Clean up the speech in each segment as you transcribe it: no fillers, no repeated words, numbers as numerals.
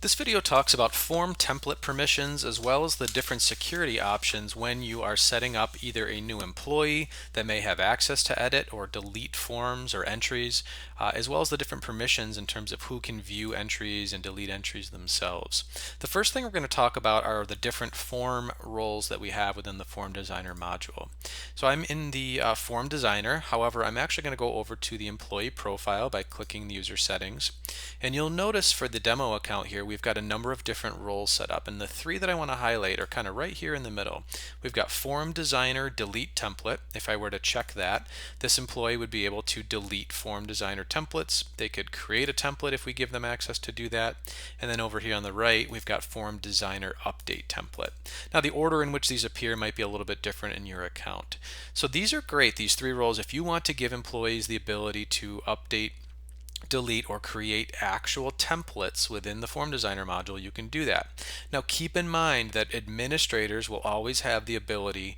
This video talks about form template permissions as well as the different security options when you are setting up either a new employee that may have access to edit or delete forms or entries, as well as the different permissions in terms of who can view entries and delete entries themselves. The first thing we're going to talk about are the different form roles that we have within the Form Designer module. So I'm in the Form Designer. However, I'm actually going to go over to the employee profile by clicking the user settings. And you'll notice for the demo account here, we've got a number of different roles set up. And the three that I want to highlight are kind of right here in the middle. We've got Form Designer Delete Template. If I were to check that, this employee would be able to delete Form Designer templates. They could create a template if we give them access to do that. And then over here on the right, we've got Form Designer Update Template. Now the order in which these appear might be a little bit different in your account. So these are great, these three roles. If you want to give employees the ability to update, delete, or create actual templates within the Form Designer module, you can do that. Now keep in mind that administrators will always have the ability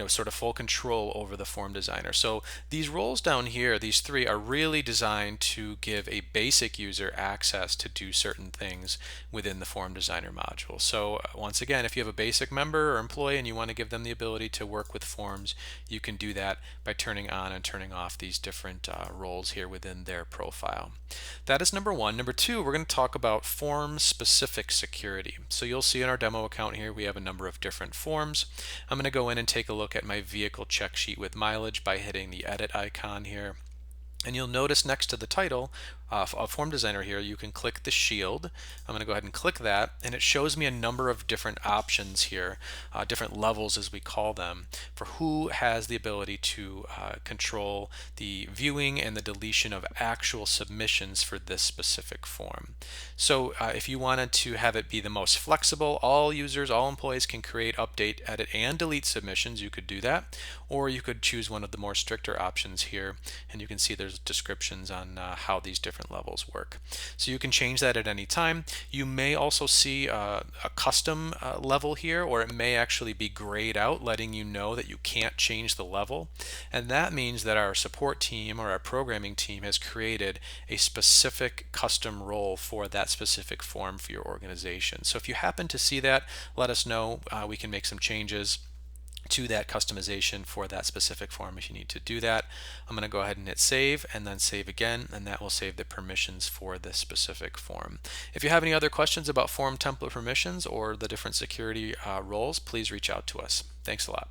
sort of full control over the Form Designer. So these roles down here, these three, are really designed to give a basic user access to do certain things within the Form Designer module. So once again, if you have a basic member or employee and you want to give them the ability to work with forms, you can do that by turning on and turning off these different roles here within their profile. That is number one. Number two, we're going to talk about form-specific security. So you'll see in our demo account here, we have a number of different forms. I'm going to go in and take a look at my vehicle check sheet with mileage by hitting the edit icon here. And you'll notice next to the title of Form Designer here, you can click the shield. I'm going to go ahead and click that, and it shows me a number of different options here, different levels as we call them, for who has the ability to control the viewing and the deletion of actual submissions for this specific form. So if you wanted to have it be the most flexible, all users, all employees can create, update, edit, and delete submissions, you could do that. Or you could choose one of the more stricter options here, and you can see there's descriptions on how these different levels work. So you can change that at any time. You may also see a custom level here, or it may actually be grayed out, letting you know that you can't change the level. And that means that our support team or our programming team has created a specific custom role for that specific form for your organization. So if you happen to see that, let us know. We can make some changes to that customization for that specific form if you need to do that. I'm going to go ahead and hit save and then save again, and that will save the permissions for this specific form. If you have any other questions about form template permissions or the different security roles, please reach out to us. Thanks a lot.